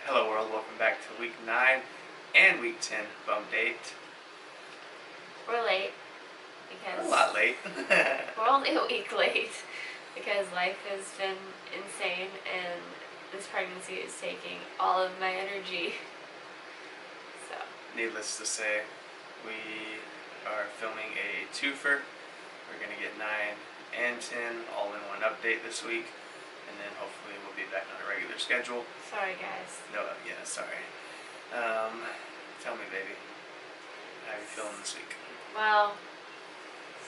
Hello world, welcome back to week 9 and week 10 BUMPDATE. We're late We're because a lot late. we're only a week late because life has been insane and this pregnancy is taking all of my energy. So Needless to say, we are filming a two-fer. We're going to get 9 and 10 all in one update this week, and then hopefully we'll be back on a regular schedule. sorry guys. No, yeah, sorry. Tell me, baby, how are you feeling this week? Well,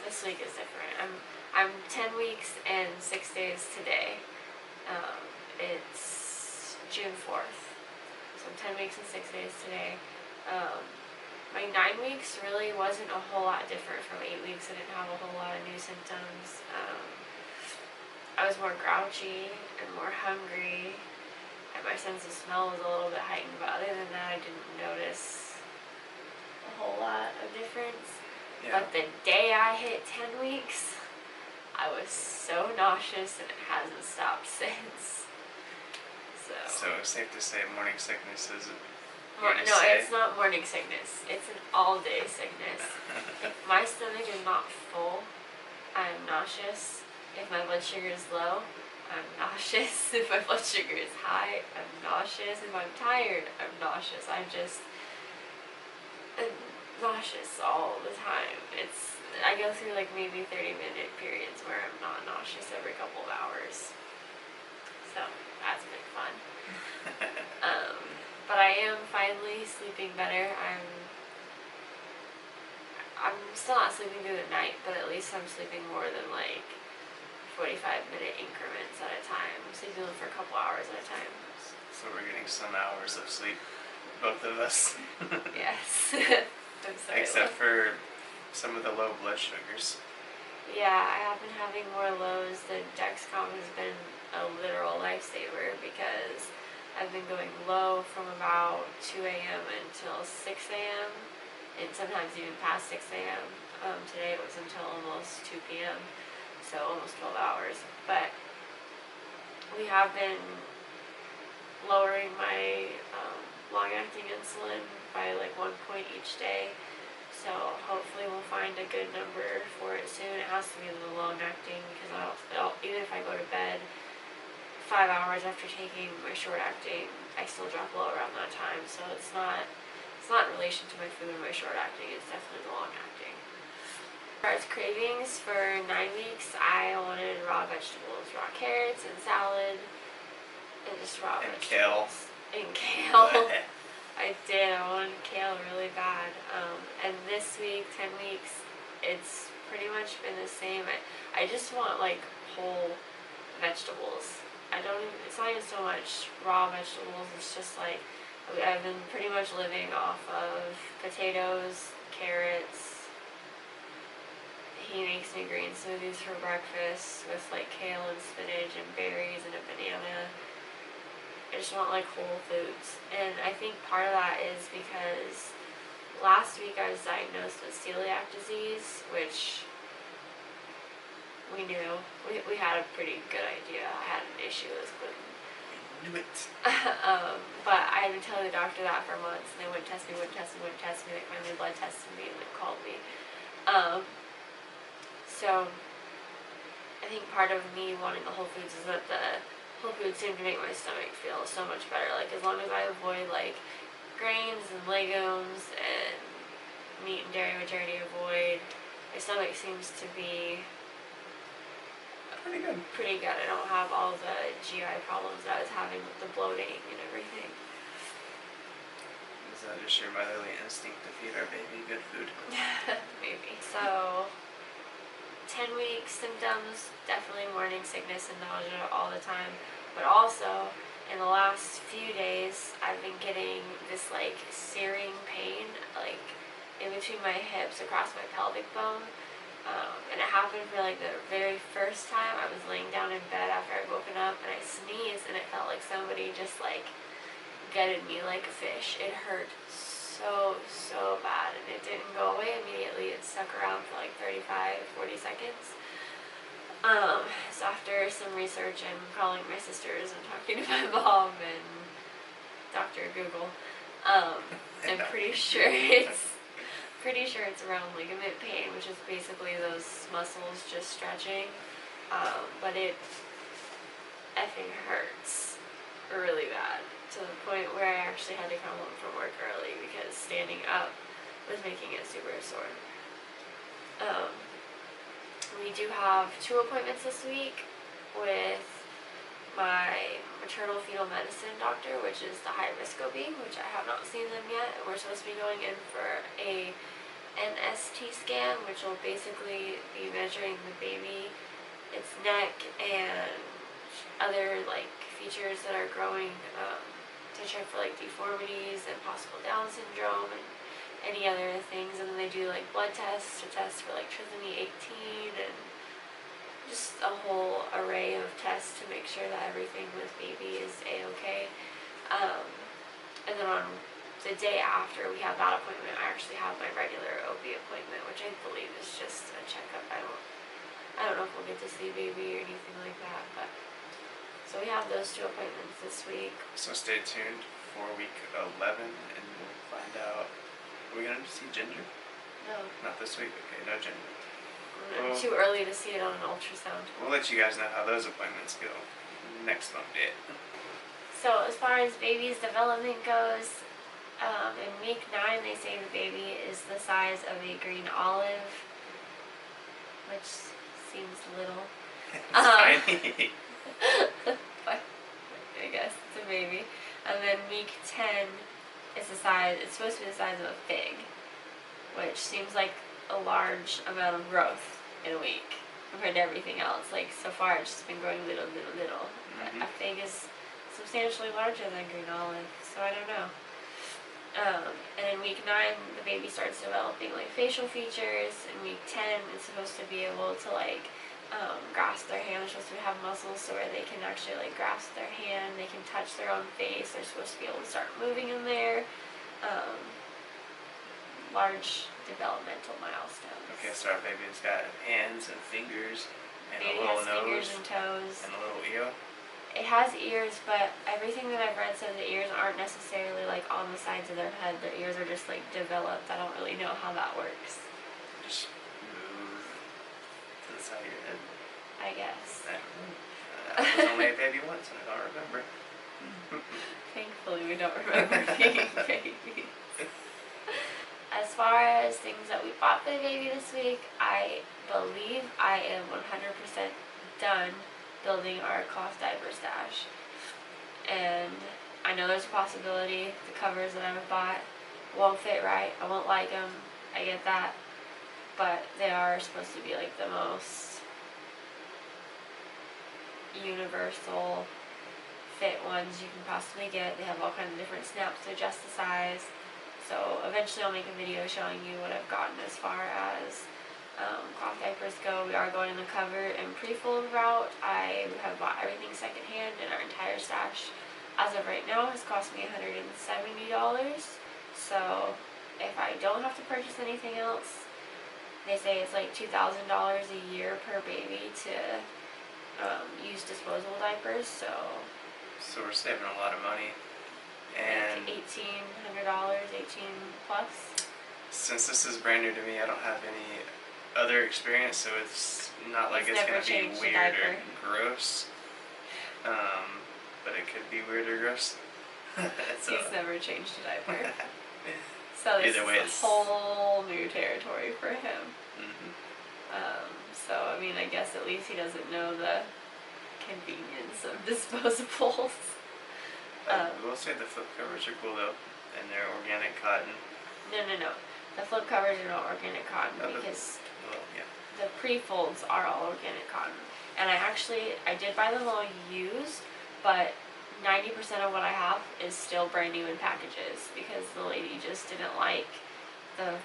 this week is different. I'm 10 weeks and 6 days today. It's June 4th, so I'm 10 weeks and 6 days today. My 9 weeks really wasn't a whole lot different from 8 weeks. I didn't have a whole lot of new symptoms. I was more grouchy and more hungry, and my sense of smell was a little bit heightened, but other than that I didn't notice a whole lot of difference. Yeah. But the day I hit 10 weeks, I was so nauseous and it hasn't stopped since. So it's safe to say morning sickness is No, it's not morning sickness. It's an all-day sickness. If my stomach is not full, I'm nauseous. If my blood sugar is low, I'm nauseous. If my blood sugar is high, I'm nauseous. If I'm tired, I'm nauseous. I'm nauseous all the time. I go through like maybe 30-minute periods where I'm not nauseous every couple of hours. So that's been fun. But I am finally sleeping better. I'm still not sleeping through the night, but at least I'm sleeping more than like 45-minute increments at a time. I'm sleeping for a couple hours at a time. So we're getting some hours of sleep, both of us. Yes. I'm sorry. Except for some of the low blood sugars. Yeah, I have been having more lows. The Dexcom has been a literal lifesaver because I've been going low from about 2 a.m. until 6 a.m. and sometimes even past 6 a.m. Today it was until almost 2 p.m. so almost 12 hours. But we have been lowering my long-acting insulin by like 1 point each day. So hopefully we'll find a good number for it soon. It has to be the long-acting because even if I go to bed 5 hours after taking my short-acting, I still drop low around that time. So it's not in relation to my food and my short-acting. It's definitely the long-acting. As far as cravings, for 9 weeks, I wanted raw vegetables, raw carrots and salad, and just raw vegetables. And kale. I did. I wanted kale really bad. And this week, 10 weeks, it's pretty much been the same. I just want like whole vegetables. It's not even so much raw vegetables. It's just like I've been pretty much living off of potatoes, carrots. He makes me green smoothies for breakfast with like kale and spinach and berries and a banana. I just want like whole foods. And I think part of that is because last week I was diagnosed with celiac disease, which we knew. We had a pretty good idea. I had an issue with gluten. Knew it. But I had been telling the doctor that for months, and they wouldn't test me. They finally blood tested me and then called me. So I think part of me wanting the whole foods is that the whole foods seem to make my stomach feel so much better. Like as long as I avoid like grains and legumes and meat and dairy, which I already avoid, my stomach seems to be Pretty good. I don't have all the GI problems that I was having with the bloating and everything. Is that just your motherly instinct to feed our baby good food? Maybe. So 10 weeks symptoms, definitely morning sickness and nausea all the time, but also in the last few days I've been getting this like searing pain like in between my hips across my pelvic bone. And it happened for like the very first time. I was laying down in bed after I'd woken up and I sneezed and it felt like somebody just like gutted me like a fish. It hurt so bad and it didn't go away immediately. It stuck around for like 35-40 seconds. So after some research and calling my sisters and talking to my mom and doctor, Google. I'm pretty sure it's around ligament pain, which is basically those muscles just stretching. But it effing hurts really bad, to the point where I actually had to come home from work early because standing up was making it super sore. We do have 2 appointments this week with my maternal fetal medicine doctor, which is the high risk OB, which I have not seen them yet. We're supposed to be going in for a NST scan, which will basically be measuring the baby, its neck, and other like features that are growing, to check for like deformities and possible Down syndrome and any other things. And then they do like blood tests to test for like trisomy 18 and just a whole array of tests to make sure that everything with baby is a-okay. And then on the day after we have that appointment, I actually have my regular OB appointment, which I believe is just a checkup. I don't know if we'll get to see baby or anything like that, but so we have those 2 appointments this week. So stay tuned for week 11 and we'll find out. Are we going to see Ginger? No. Not this week? Okay, no Ginger. Well, too early to see it on an ultrasound. We'll let you guys know how those appointments go next BUMPDATE. So as far as baby's development goes, in week 9 they say the baby is the size of a green olive, which seems little. Tiny. But I guess it's a baby. And then week 10 is the size, it's supposed to be the size of a fig, which seems like a large amount of growth in a week compared to everything else. Like so far it's just been growing little. Mm-hmm. A fig is substantially larger than green olive, so I don't know. And in week 9 the baby starts developing like facial features. In week 10 it's supposed to be able to like grasp their hand. They're supposed to have muscles so where they can actually like grasp their hand, they can touch their own face, they're supposed to be able to start moving in there. Large developmental milestones. Okay, so our baby's got hands and fingers and Baby a little has nose fingers and toes. and a little ear. It has ears, but everything that I've read says the ears aren't necessarily like on the sides of their head. Their ears are just like developed. I don't really know how that works. Just move to the side of your head. I guess. I don't know. I was only a baby once and I don't remember. Thankfully we don't remember being babies. As far as things that we bought for the baby this week, I believe I am 100% done building our cloth diaper stash. And I know there's a possibility the covers that I've bought won't fit right. I won't like them. I get that. But they are supposed to be like the most universal fit ones you can possibly get. They have all kinds of different snaps to adjust the size. So eventually I'll make a video showing you what I've gotten as far as cloth diapers go. We are going the cover and pre-fold route. I have bought everything secondhand, and our entire stash as of right now has cost me $170. So if I don't have to purchase anything else, they say it's like $2,000 a year per baby to use disposable diapers. So we're saving a lot of money. And like $1,800, 18 plus. Since this is brand new to me, I don't have any other experience, so it's not like it's going to be weird or gross. But it could be weird or gross. So, he's never changed a diaper. So this either way, is a whole new territory for him. Mm-hmm. So I mean, I guess at least he doesn't know the convenience of disposables. I will say the flip covers are cool though, and they're organic cotton. No. The flip covers are not organic cotton because the pre-folds are all organic cotton. And I did buy them all used, but 90% of what I have is still brand new in packages because the lady just didn't like the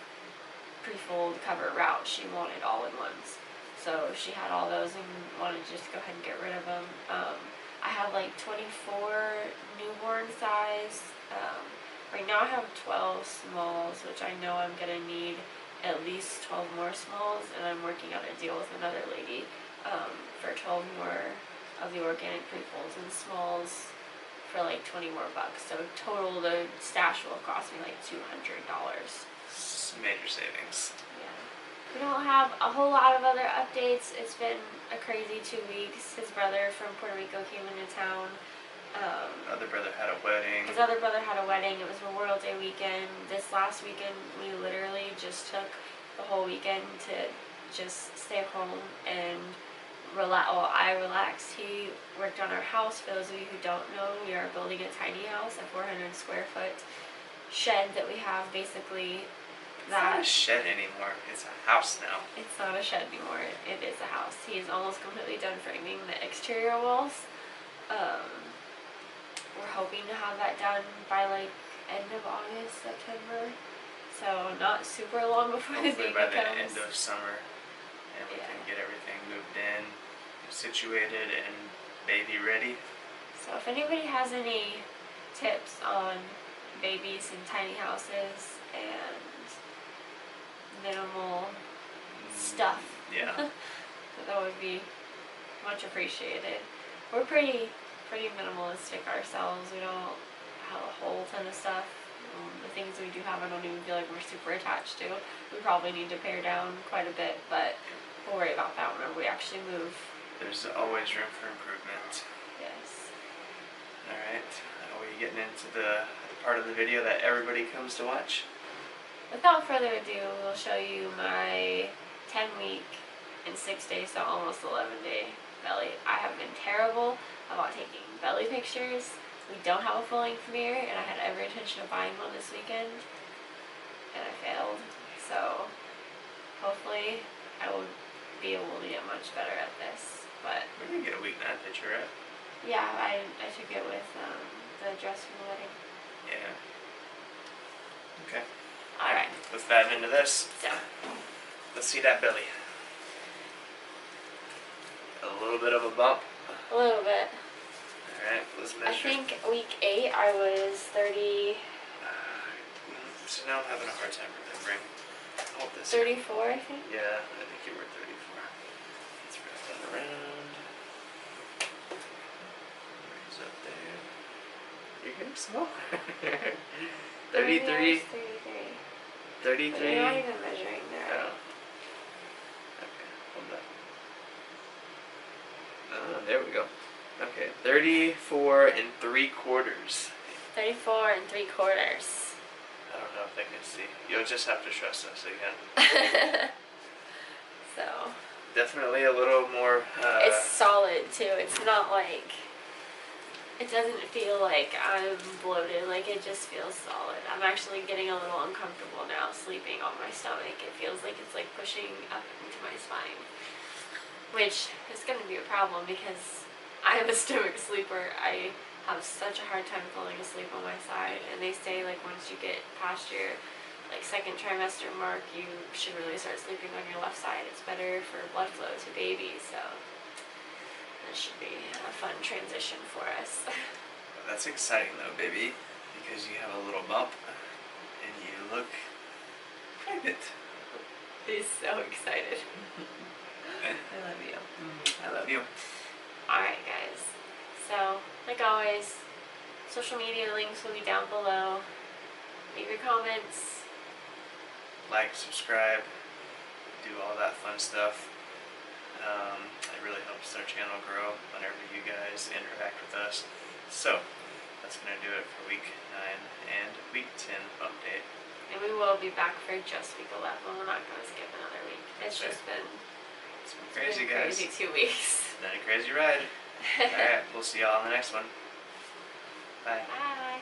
pre-fold cover route. She wanted all-in-ones. So she had all those and wanted to just go ahead and get rid of them. I have like 24 newborn size. Right now I have 12 smalls, which I know I'm going to need at least 12 more smalls, and I'm working out a deal with another lady for 12 more of the organic pre-folds and smalls for like 20 more bucks. So total the stash will cost me like $200. Major savings. Yeah. We don't have a whole lot of other updates. It's been a crazy 2 weeks. His brother from Puerto Rico came into town. Other brother had a wedding. His other brother had a wedding. It was Memorial Day weekend. This last weekend, we literally just took the whole weekend to just stay home and relax. Well, I relaxed. He worked on our house. For those of you who don't know, we are building a tiny house, a 400 square foot shed that we have basically. It's not a shed anymore. It's a house now. It's not a shed anymore. It is a house. He is almost completely done framing the exterior walls. We're hoping to have that done by like end of August, September. So not super long before the baby by comes. the end of summer, and we can get everything moved in, situated, and baby ready. So if anybody has any tips on babies in tiny houses and minimal stuff, yeah, that would be much appreciated. We're pretty minimalistic ourselves. We don't have a whole ton of stuff. The things we do have, I don't even feel like we're super attached to. We probably need to pare down quite a bit, but we'll worry about that whenever we actually move. There's always room for improvement. Yes. Alright, are we getting into the part of the video that everybody comes to watch? Without further ado, we'll show you my 10-week and 6 days, so almost 11-day belly. I have been terrible about taking belly pictures. We don't have a full-length mirror, and I had every intention of buying one this weekend, and I failed. So hopefully I will be able to get much better at this. But we didn't get a week 9 picture, right? yeah, I took it with the dress from the wedding. Yeah. Okay. Alright. Let's dive into this. So let's see that belly. A little bit of a bump. a little bit. Alright, let's measure. I think week 8 I was 30. So now I'm having a hard time remembering. Hold this. 34, I think. Yeah, I think you were 34. Let's wrap that around. Raise up there. You're getting small. 33. 33. But you're not even measuring there. No. Okay, hold that. There we go. Okay, 34 3/4. 34 3/4. I don't know if they can see. You'll just have to trust us again. So. Definitely a little more. It's solid too. It's not like. It doesn't feel like I'm bloated. Like it just feels solid. I'm actually getting a little uncomfortable now sleeping on my stomach. It feels like it's like pushing up into my spine, which is going to be a problem because I am a stomach sleeper. I have such a hard time falling asleep on my side, and they say like once you get past your like 2nd trimester mark, you should really start sleeping on your left side. It's better for blood flow to babies, so that should be a fun transition for us. That's exciting though, baby, because you have a little bump and you look pregnant. He's so excited. I love you. I love you. Alright guys, so like always, social media links will be down below. Leave your comments. Like, subscribe, do all that fun stuff. It really helps our channel grow whenever you guys interact with us. So, that's going to do it for week 9 and week 10 bump date. And we will be back for just week 11. We're not going to skip another week. It's That's just been crazy, guys. Crazy 2 weeks. Been a crazy ride. Alright, we'll see y'all on the next one. Bye. Bye.